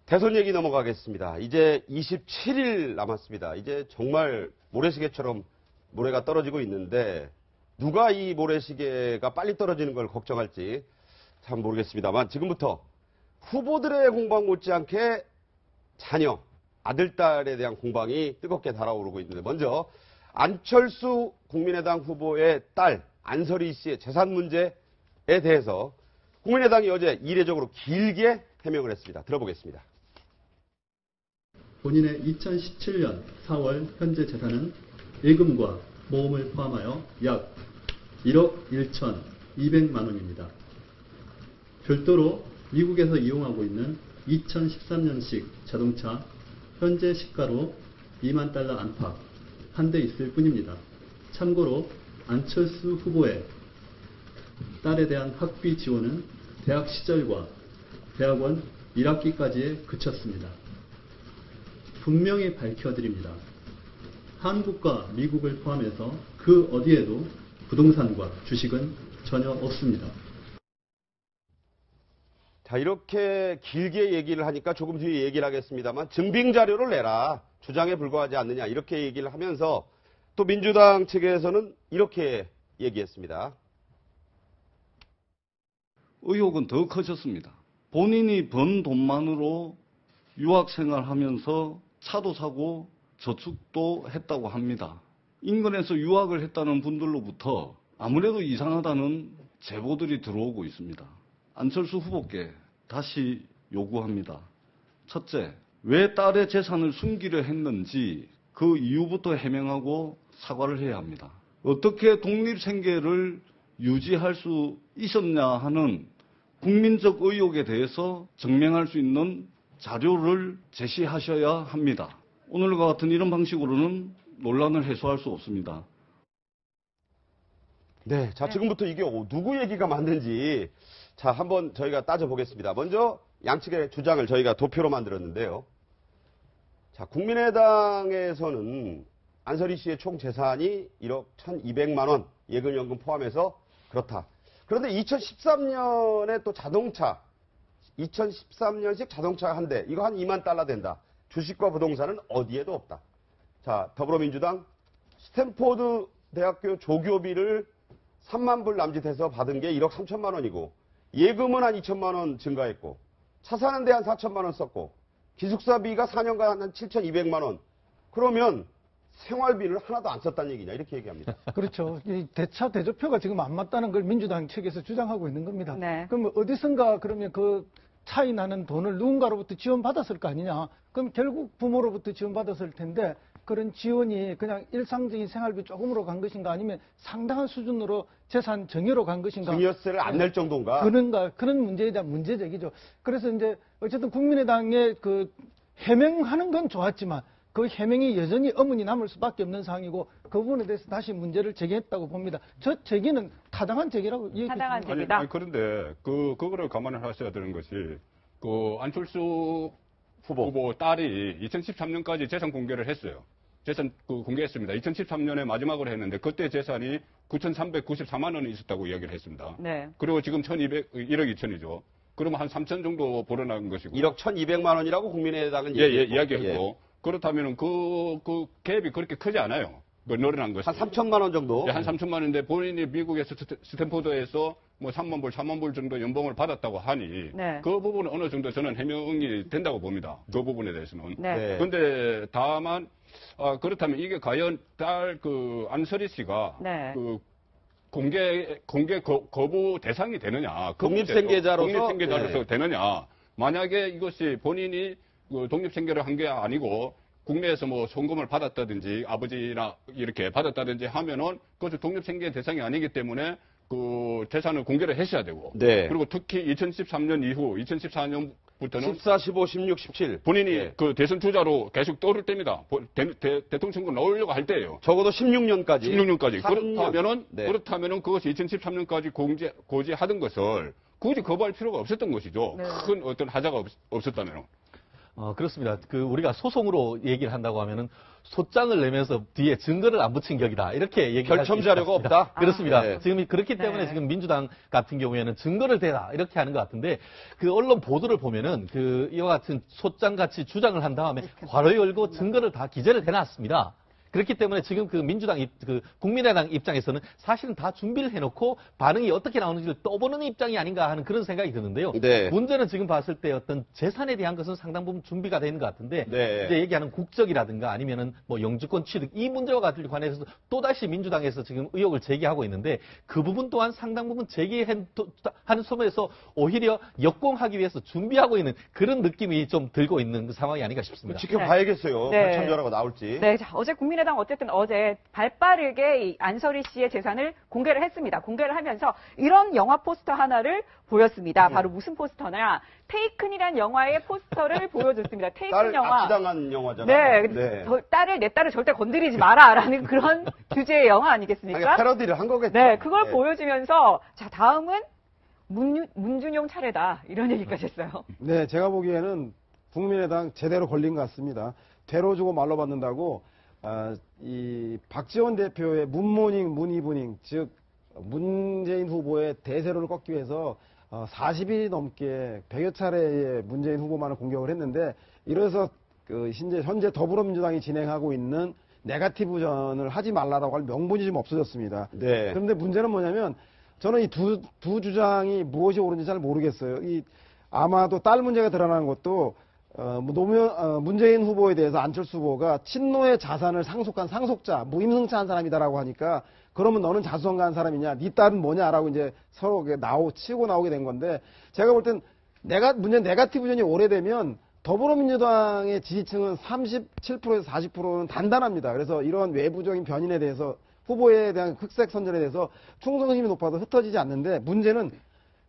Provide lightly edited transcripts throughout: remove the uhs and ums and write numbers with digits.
대선 얘기 넘어가겠습니다. 이제 27일 남았습니다. 이제 정말 모래시계처럼 모래가 떨어지고 있는데 누가 이 모래시계가 빨리 떨어지는 걸 걱정할지 참 모르겠습니다만 지금부터 후보들의 공방 못지않게 자녀, 아들, 딸에 대한 공방이 뜨겁게 달아오르고 있는데 먼저 안철수 국민의당 후보의 딸 안설희 씨의 재산 문제에 대해서 국민의당이 어제 이례적으로 길게 해명을 했습니다. 들어보겠습니다. 본인의 2017년 4월 현재 재산은 예금과 보험을 포함하여 약 1억 1,200만 원입니다. 별도로 미국에서 이용하고 있는 2013년식 자동차 현재 시가로 2만 달러 안팎 한 대 있을 뿐입니다. 참고로 안철수 후보의 딸에 대한 학비 지원은 대학 시절과 대학원 1학기까지에 그쳤습니다. 분명히 밝혀드립니다. 한국과 미국을 포함해서 그 어디에도 부동산과 주식은 전혀 없습니다. 자, 이렇게 길게 얘기를 하니까 조금 뒤에 얘기를 하겠습니다만 증빙 자료를 내라. 주장에 불과하지 않느냐. 이렇게 얘기를 하면서 또 민주당 측에서는 이렇게 얘기했습니다. 의혹은 더 커졌습니다. 본인이 번 돈만으로 유학생활하면서 차도 사고 저축도 했다고 합니다. 인근에서 유학을 했다는 분들로부터 아무래도 이상하다는 제보들이 들어오고 있습니다. 안철수 후보께 다시 요구합니다. 첫째, 왜 딸의 재산을 숨기려 했는지 그 이유부터 해명하고 사과를 해야 합니다. 어떻게 독립생계를 유지할 수 있었냐 하는 국민적 의혹에 대해서 증명할 수 있는 자료를 제시하셔야 합니다. 오늘과 같은 이런 방식으로는 논란을 해소할 수 없습니다. 네, 자 지금부터 이게 누구 얘기가 맞는지 자 한번 저희가 따져보겠습니다. 먼저 양측의 주장을 저희가 도표로 만들었는데요. 자 국민의당에서는 안설희 씨의 총 재산이 1억 1,200만 원 예금연금 포함해서 그렇다. 그런데 2013년에 또 자동차 2013년식 자동차 한 대, 이거 한 2만 달러 된다. 주식과 부동산은 어디에도 없다. 자, 더불어민주당 스탠포드 대학교 조교비를 3만 불 남짓해서 받은 게 1억 3천만 원이고 예금은 한 2천만 원 증가했고 차 사는 데 한 4천만 원 썼고 기숙사비가 4년간 한 7,200만 원. 그러면 생활비를 하나도 안 썼다는 얘기냐 이렇게 얘기합니다. 그렇죠. 이 대차 대조표가 지금 안 맞다는 걸 민주당 측에서 주장하고 있는 겁니다. 네. 그럼 어디선가 그러면 그 차이 나는 돈을 누군가로부터 지원받았을 거 아니냐. 그럼 결국 부모로부터 지원받았을 텐데 그런 지원이 그냥 일상적인 생활비 조금으로 간 것인가 아니면 상당한 수준으로 재산 증여로 간 것인가. 증여세를 안 낼 정도인가. 그런 문제에 대한 문제제기죠. 그래서 이제 어쨌든 국민의당의 그 해명하는 건 좋았지만 그 해명이 여전히 어문이 남을 수밖에 없는 상황이고 그 부분에 대해서 다시 문제를 제기했다고 봅니다. 저 제기는 타당한 제기라고 타당한 얘기했습니다. 제기다. 아니, 그런데 그거를 감안을 하셔야 되는 것이 그 안철수 후보 딸이 2013년까지 재산 공개를 했어요. 재산 공개했습니다. 2013년에 마지막으로 했는데 그때 재산이 9,394만 원이 있었다고 이야기를 했습니다. 네. 그리고 지금 1억 2천이죠. 그러면 한 3천 정도 벌어난 것이고. 1억 1,200만 원이라고 국민의당은 이야기했고. 그렇다면 그 갭이 그렇게 크지 않아요. 그 늘어난 것이. 한 3천만 원 정도? 네, 한 3천만 원인데 본인이 미국에서 스탠포드에서 뭐 3만 불, 4만 불 정도 연봉을 받았다고 하니 네. 그 부분은 어느 정도 저는 해명이 된다고 봅니다. 그 부분에 대해서는. 네. 그런데 다만 그렇다면 이게 과연 딸 그 안설희 씨가 네. 그 공개 거부 대상이 되느냐? 독립생계자로서 네. 되느냐? 만약에 이것이 본인이 그 독립생계를 한 게 아니고 국내에서 뭐 송금을 받았다든지 아버지나 이렇게 받았다든지 하면은 그것이 독립생계 대상이 아니기 때문에 그 재산을 공개를 하셔야 되고. 네. 그리고 특히 2013년 이후 2014년부터는 14, 15, 16, 17. 본인이 그 대선 주자로 계속 떠오를 때입니다. 대통령 선거 나오려고 할 때예요. 적어도 16년까지. 16년까지. 3년. 그렇다면은 그것이 2013년까지 고지하던 것을 굳이 거부할 필요가 없었던 것이죠. 네. 큰 어떤 하자가 없었다면. 그렇습니다. 우리가 소송으로 얘기를 한다고 하면은 소장을 내면서 뒤에 증거를 안 붙인 격이다. 이렇게 얘기할 결첨 수 자료가 있습니다. 없다? 그렇습니다. 네. 지금 그렇기 때문에 네. 지금 민주당 같은 경우에는 증거를 대라 이렇게 하는 것 같은데 그 언론 보도를 보면은 이와 같은 소장 같이 주장을 한 다음에 괄호 열고 증거를 다 기재를 해놨습니다. 그렇기 때문에 지금 국민의당 입장에서는 사실은 다 준비를 해놓고 반응이 어떻게 나오는지를 떠보는 입장이 아닌가 하는 그런 생각이 드는데요. 네. 문제는 지금 봤을 때 어떤 재산에 대한 것은 상당 부분 준비가 되는 것 같은데 네. 이제 얘기하는 국적이라든가 아니면은 뭐 영주권 취득 이 문제와 관련해서 또다시 민주당에서 지금 의혹을 제기하고 있는데 그 부분 또한 상당 부분 제기하는 소면에서 오히려 역공하기 위해서 준비하고 있는 그런 느낌이 좀 들고 있는 상황이 아닌가 싶습니다. 지켜봐야겠어요. 네. 결첨 자료가 나올지. 네, 자, 어제 국민의당 어쨌든 어제 발빠르게 이 안설희 씨의 재산을 공개를 했습니다. 공개를 하면서 이런 영화 포스터 하나를 보였습니다. 바로 무슨 포스터냐? 테이큰이란 영화의 포스터를 보여줬습니다. 테이큰 딸 영화. 압수당한 영화잖아요. 네, 내 딸을 절대 건드리지 마라라는 그런 주제의 영화 아니겠습니까? 그러니까 패러디를 한 거겠죠. 네, 그걸 보여주면서 자 다음은 문준용 차례다 이런 얘기까지 했어요. 네, 제가 보기에는 국민의당 제대로 걸린 것 같습니다. 되로 주고 말로 받는다고 이 박지원 대표의 문모닝, 문이브닝, 즉 문재인 후보의 대세로를 꺾기 위해서 40일이 넘게 100여 차례의 문재인 후보만을 공격을 했는데 이래서 현재 더불어민주당이 진행하고 있는 네거티브전을 하지 말라라고 할 명분이 좀 없어졌습니다. 네. 그런데 문제는 뭐냐면 저는 이 두 주장이 무엇이 옳은지 잘 모르겠어요. 아마도 딸 문제가 드러나는 것도 문재인 후보에 대해서 안철수 후보가 친노의 자산을 상속한 상속자, 무임승차한 사람이다라고 하니까 그러면 너는 자수성가한 사람이냐, 네 딸은 뭐냐라고 이제 서로 치고 나오게 된 건데 제가 볼 땐 문제 네거티브전이 오래되면 더불어민주당의 지지층은 37%에서 40%는 단단합니다. 그래서 이런 외부적인 변인에 대해서 후보에 대한 흑색 선전에 대해서 충성심이 높아도 흩어지지 않는데 문제는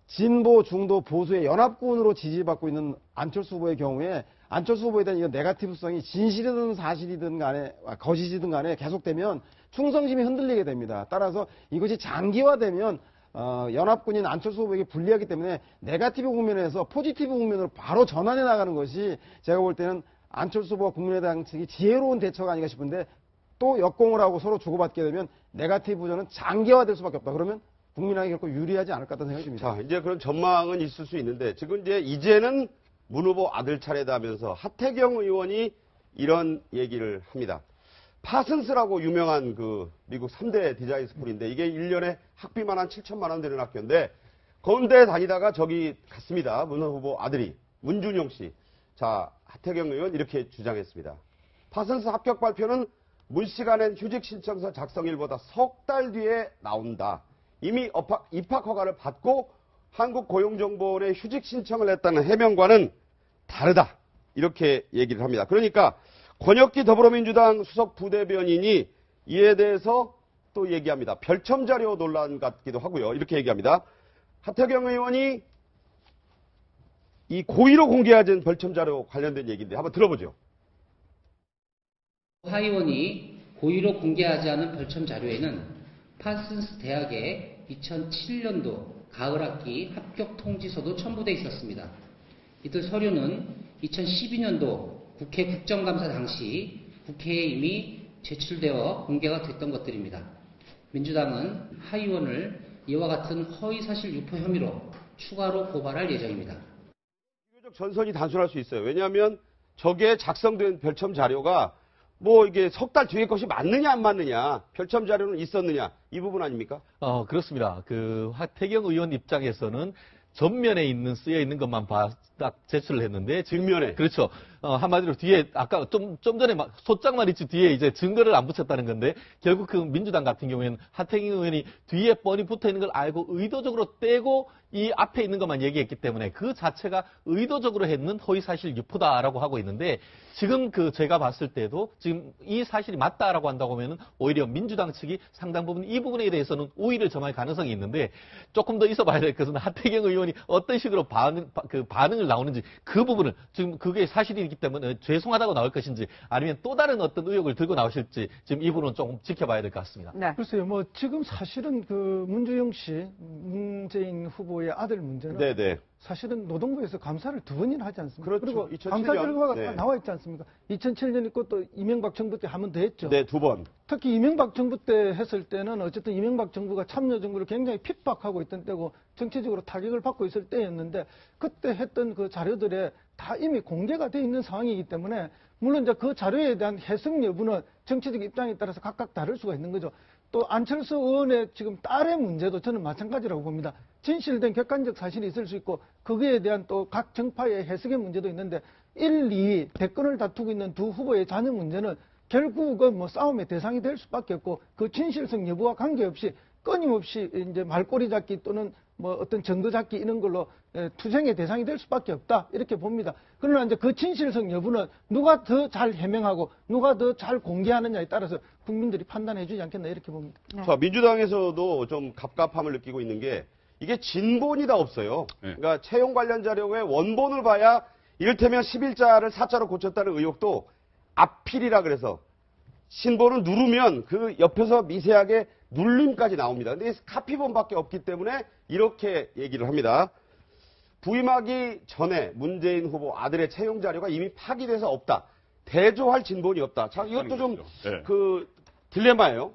진보, 중도, 보수의 연합군으로 지지받고 있는 안철수 후보의 경우에 안철수 후보에 대한 이 네거티브성이 진실이든 사실이든 간에 거짓이든 간에 계속되면 충성심이 흔들리게 됩니다. 따라서 이것이 장기화되면 연합군인 안철수 후보에게 불리하기 때문에 네거티브 국면에서 포지티브 국면으로 바로 전환해 나가는 것이 제가 볼 때는 안철수 후보와 국민의당 측이 지혜로운 대처가 아닌가 싶은데 또 역공을 하고 서로 주고받게 되면 네거티브전은 장기화될 수밖에 없다. 그러면 국민에게 결코 유리하지 않을 것 같다는 생각이 듭니다. 자, 이제 그런 전망은 있을 수 있는데 지금 이제는 문 후보 아들 차례다 하면서 하태경 의원이 이런 얘기를 합니다. 파슨스라고 유명한 미국 3대 디자인 스쿨인데 이게 1년에 학비만 한 7천만 원 되는 학교인데 건대 다니다가 저기 갔습니다. 문 후보 아들이 문준용 씨. 자, 하태경 의원 이렇게 주장했습니다. 파슨스 합격 발표는 문 씨가 낸 휴직 신청서 작성일보다 석 달 뒤에 나온다. 이미 입학 허가를 받고 한국고용정보원에 휴직 신청을 했다는 해명과는 다르다. 이렇게 얘기를 합니다. 그러니까 권혁기 더불어민주당 수석 부대변인이 이에 대해서 또 얘기합니다. 별첨 자료 논란 같기도 하고요. 이렇게 얘기합니다. 하태경 의원이 이 고의로 공개하진 별첨 자료 관련된 얘기인데 한번 들어보죠. 하 의원이 고의로 공개하지 않은 별첨 자료에는 파슨스 대학의 2007년도 가을 학기 합격 통지서도 첨부되어 있었습니다. 이들 서류는 2012년도 국회 국정감사 당시 국회에 이미 제출되어 공개가 됐던 것들입니다. 민주당은 하 의원을 이와 같은 허위사실 유포 혐의로 추가로 고발할 예정입니다. 비교적 전선이 단순할 수 있어요. 왜냐하면 저게 작성된 별첨 자료가 이게 석 달 뒤에 것이 맞느냐 안 맞느냐, 별첨 자료는 있었느냐 이 부분 아닙니까? 그렇습니다. 하태경 의원 입장에서는 전면에 쓰여 있는 것만 딱 제출을 했는데 뒷면에. 그렇죠. 한마디로 뒤에 아까 좀 전에 소장만 있지 뒤에 이제 증거를 안 붙였다는 건데 결국 민주당 같은 경우에는 하태경 의원이 뒤에 뻔히 붙어 있는 걸 알고 의도적으로 떼고 이 앞에 있는 것만 얘기했기 때문에 그 자체가 의도적으로 했는 허위사실 유포다라고 하고 있는데 지금 제가 봤을 때도 지금 이 사실이 맞다라고 한다고 하면은 오히려 민주당 측이 상당 부분 이 부분에 대해서는 우위를 점할 가능성이 있는데 조금 더 있어봐야 될 것은 하태경 의원이 어떤 식으로 반응을 나오는지 그 부분을 지금 그게 사실이기 때문에 죄송하다고 나올 것인지 아니면 또 다른 어떤 의혹을 들고 나오실지 지금 이 부분은 조금 지켜봐야 될 것 같습니다. 네. 글쎄요, 지금 사실은 문주영 씨, 문재인 후보의 아들 문제는 네네. 사실은 노동부에서 감사를 2번이나 하지 않습니까? 그렇죠. 그리고 2007년. 감사 결과가 네. 다 나와 있지 않습니까? 2007년 있고 또 이명박 정부 때 한 번 더 했죠. 네, 2번. 특히 이명박 정부 때 했을 때는 어쨌든 이명박 정부가 참여정부를 굉장히 핍박하고 있던 때고 정치적으로 타격을 받고 있을 때였는데 그때 했던 그 자료들에 다 이미 공개가 돼 있는 상황이기 때문에 물론 이제 그 자료에 대한 해석 여부는 정치적 입장에 따라서 각각 다를 수가 있는 거죠. 또 안철수 의원의 지금 딸의 문제도 저는 마찬가지라고 봅니다. 진실된 객관적 사실이 있을 수 있고 거기에 대한 또 각 정파의 해석의 문제도 있는데 1, 2 대권을 다투고 있는 두 후보의 자녀 문제는 결국은 뭐 싸움의 대상이 될 수밖에 없고 그 진실성 여부와 관계없이 끊임없이 이제 말꼬리 잡기 또는 뭐 어떤 증거 잡기 이런 걸로 투쟁의 대상이 될 수밖에 없다 이렇게 봅니다. 그러나 이제 그 진실성 여부는 누가 더 잘 해명하고 누가 더 잘 공개하느냐에 따라서 국민들이 판단해주지 않겠나 이렇게 봅니다. 자, 민주당에서도 좀 갑갑함을 느끼고 있는 게 이게 진본이 다 없어요. 네. 그러니까 채용 관련 자료의 원본을 봐야 이를테면 11자를 4자로 고쳤다는 의혹도 앞필이라 그래서 신본을 누르면 그 옆에서 미세하게 눌림까지 나옵니다. 근데 카피본밖에 없기 때문에 이렇게 얘기를 합니다. 부임하기 전에 문재인 후보 아들의 채용 자료가 이미 파기돼서 없다. 대조할 진본이 없다. 자, 이것도 좀 네. 그 딜레마예요.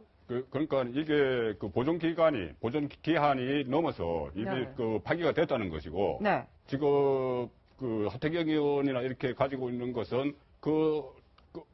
그러니까 이게 그 보존 기한이 넘어서 이게 네. 그 파기가 됐다는 것이고 네. 지금 그 하태경 의원이나 이렇게 가지고 있는 것은 그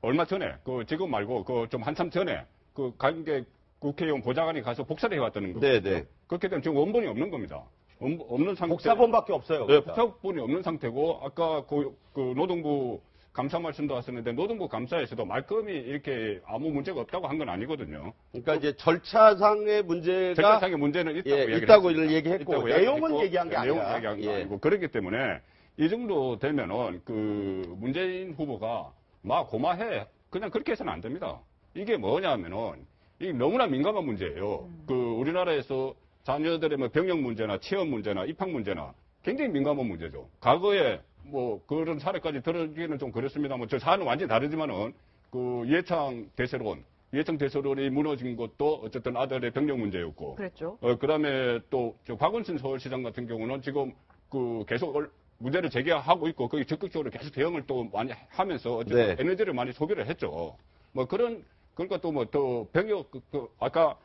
얼마 전에 지금 말고 그 좀 한참 전에 그 관계 국회의원 보좌관이 가서 복사를 해왔다는 거죠. 네네. 그렇기 때문에 지금 원본이 없는 겁니다. 없는 상태. 복사본밖에 없어요. 네, 복사본이 없는 상태고 아까 그 노동부 감사 말씀도 하셨는데 노동부 감사에서도 말끔히 이렇게 아무 문제가 없다고 한 건 아니거든요. 그러니까 이제 절차상의 문제가 절차상의 문제는 있다고, 있다고 얘기했고 내용은 얘기한 게 아니라. 내용은 얘기한 게 아니고 그렇기 때문에 이 정도 되면은 그 문재인 후보가 막 고마해 그냥 그렇게 해서는 안 됩니다. 이게 뭐냐면은 이게 너무나 민감한 문제예요. 그 우리나라에서 자녀들의 뭐 병역 문제나 취업 문제나 입학 문제나 굉장히 민감한 문제죠. 과거에 뭐 그런 사례까지 들어주기는 좀 그렇습니다. 뭐 저 사안은 완전히 다르지만은 그 이해창 대세론이 무너진 것도 어쨌든 아들의 병역 문제였고. 그랬죠. 그다음에 또 저 박원순 서울시장 같은 경우는 지금 그 계속 문제를 제기하고 있고 거기 적극적으로 계속 대응을 또 많이 하면서 어쨌든 네. 에너지를 많이 소비를 했죠. 뭐 그러니까 또 뭐 또 병역 아까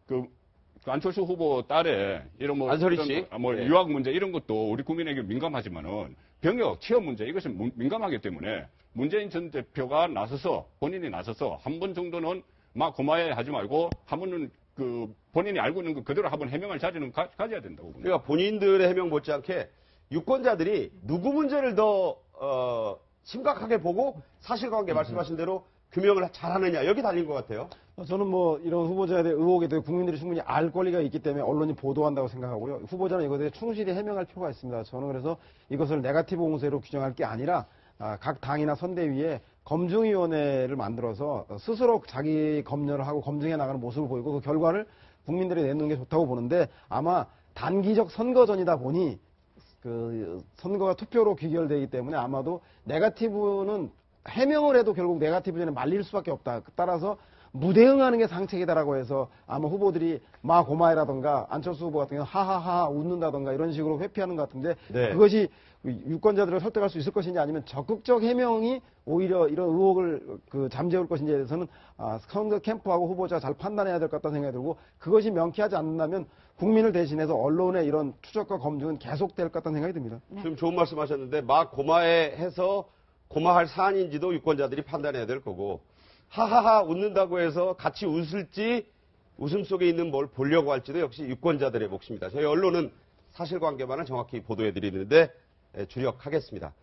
그 안철수 후보 딸의 이런 뭐 안설희 씨. 네. 유학 문제 이런 것도 우리 국민에게 민감하지만은 병역 취업 문제 이것은 민감하기 때문에 문재인 전 대표가 본인이 나서서 한 번 정도는 막 고마해 하지 말고 한 번은 그 본인이 알고 있는 거 그대로 한번 해명할 자리는 가져야 된다고 봅니다. 그러니까 본인들의 해명 못지않게 유권자들이 누구 문제를 더 심각하게 보고 사실관계 말씀하신 대로 규명을 잘하느냐 여기 달린 것 같아요. 저는 뭐 이런 후보자에 대해 의혹에 대해 국민들이 충분히 알 권리가 있기 때문에 언론이 보도한다고 생각하고요. 후보자는 이것에 대해 충실히 해명할 필요가 있습니다. 저는 그래서 이것을 네거티브 공세로 규정할 게 아니라 각 당이나 선대위에 검증위원회를 만들어서 스스로 자기 검열을 하고 검증해 나가는 모습을 보이고 그 결과를 국민들이 내놓는 게 좋다고 보는데 아마 단기적 선거 전이다 보니 그 선거가 투표로 귀결되기 때문에 아마도 네거티브는 해명을 해도 결국 네거티브 전에 말릴 수밖에 없다. 따라서 무대응하는 게 상책이다라고 해서 아마 후보들이 마 고마해라던가 안철수 후보 같은 경우는 하하하 웃는다던가 이런 식으로 회피하는 것 같은데 네. 그것이 유권자들을 설득할 수 있을 것인지 아니면 적극적 해명이 오히려 이런 의혹을 잠재울 것인지에 대해서는 선거 캠프하고 후보자가 잘 판단해야 될 것 같다는 생각이 들고 그것이 명쾌하지 않는다면 국민을 대신해서 언론의 이런 추적과 검증은 계속될 것 같다는 생각이 듭니다. 지금 좋은 말씀 하셨는데 막 고마해해서 고마할 사안인지도 유권자들이 판단해야 될 거고 하하하 웃는다고 해서 같이 웃을지 웃음 속에 있는 뭘 보려고 할지도 역시 유권자들의 몫입니다. 저희 언론은 사실관계만을 정확히 보도해 드리는데 주력하겠습니다.